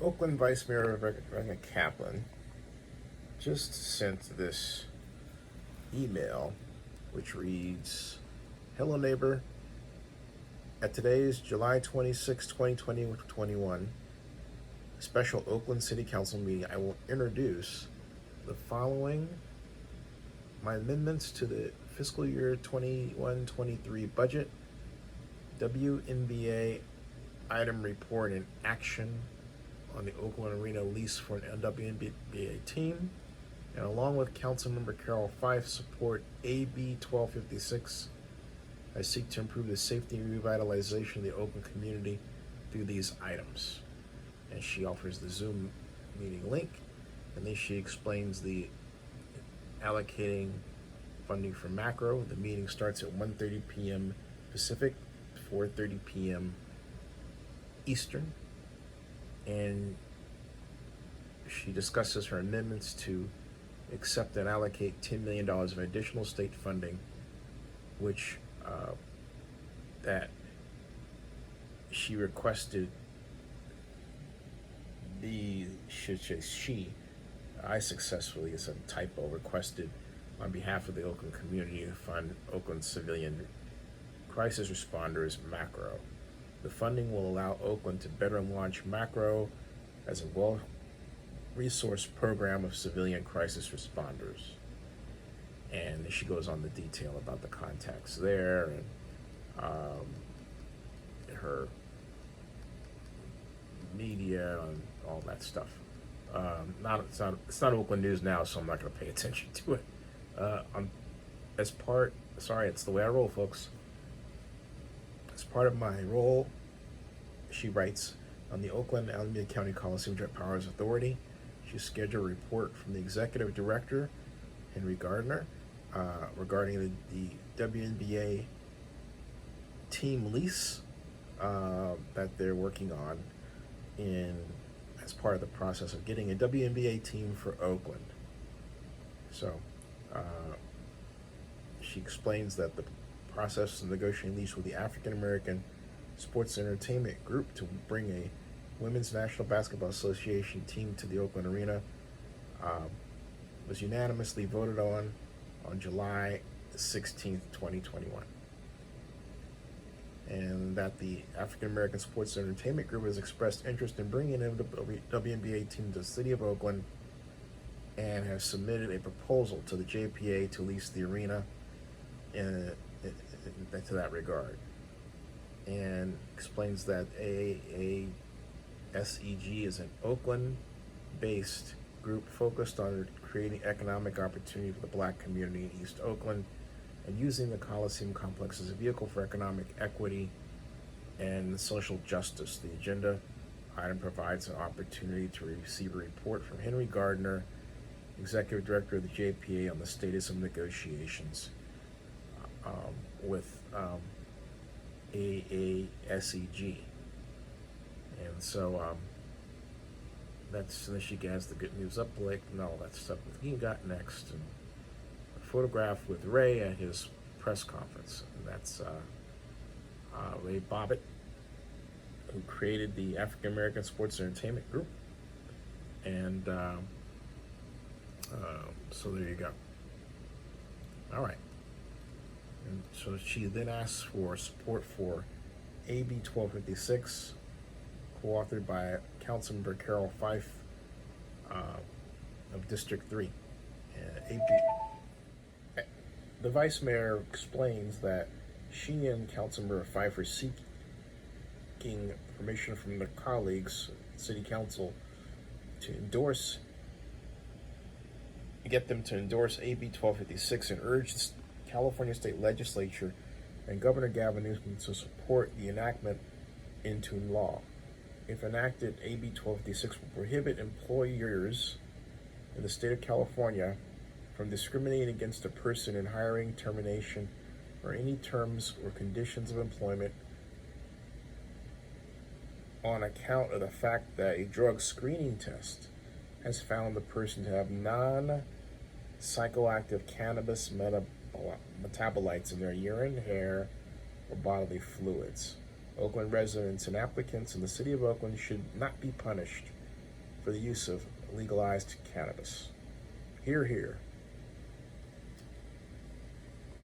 Oakland Vice Mayor Kaplan just sent this email which reads, "Hello neighbor, at today's July 26, 2021 special Oakland City Council meeting, I will introduce the following my amendments to the fiscal year 21-23 budget, WNBA item report and action on the Oakland Arena lease for an WNBA team, and along with Councilmember Carroll Fife, support AB 1256. I seek to improve the safety and revitalization of the Oakland community through these items." And she offers the Zoom meeting link, and then she explains the allocating funding for macro. The meeting starts at 1:30 p.m. Pacific, 4:30 p.m. Eastern, and she discusses her amendments to accept and allocate $10 million of additional state funding, which that she requested I successfully, it's a typo, requested on behalf of the Oakland community to fund Oakland civilian crisis responders macro. The funding will allow Oakland to better launch macro as a well-resourced program of civilian crisis responders. And she goes on the detail about the contacts there and her media and all that stuff. It's not Oakland news now, so I'm not going to pay attention to it. It's the way I roll, folks. As part of my role, she writes, on the Oakland Alameda County Coliseum Joint Powers Authority, she scheduled a report from the executive director, Henry Gardner, regarding the WNBA team lease that they're working on as part of the process of getting a WNBA team for Oakland. So she explains that the process of negotiating lease with the African American Sports Entertainment Group to bring a Women's National Basketball Association team to the Oakland Arena was unanimously voted on July 16th, 2021. And that the African American Sports Entertainment Group has expressed interest in bringing in the WNBA team to the city of Oakland and has submitted a proposal to the JPA to lease the arena to that regard. And explains that AASEG is an Oakland-based group focused on creating economic opportunity for the Black community in East Oakland and using the Coliseum complex as a vehicle for economic equity and social justice. The agenda item provides an opportunity to receive a report from Henry Gardner, Executive Director of the JPA, on the status of negotiations with AASEG. And so then she has the good news update and all that stuff that he got next, and a photograph with Ray at his press conference. And that's Ray Bobbitt, who created the African American Sports Entertainment Group. And so there you go. All right. And so she then asks for support for AB 1256, co-authored by Councilmember Carroll Fife of District 3. The Vice Mayor explains that she and Councilmember Fife are seeking permission from their colleagues, City Council, to get them to endorse AB 1256 and urge the California State Legislature and Governor Newsom to support the enactment into law. If enacted, AB 1256 will prohibit employers in the state of California from discriminating against a person in hiring, termination, or any terms or conditions of employment on account of the fact that a drug screening test has found the person to have non-psychoactive cannabis metabolites in their urine, hair, or bodily fluids. Oakland residents and applicants in the city of Oakland should not be punished for the use of legalized cannabis. Hear, hear.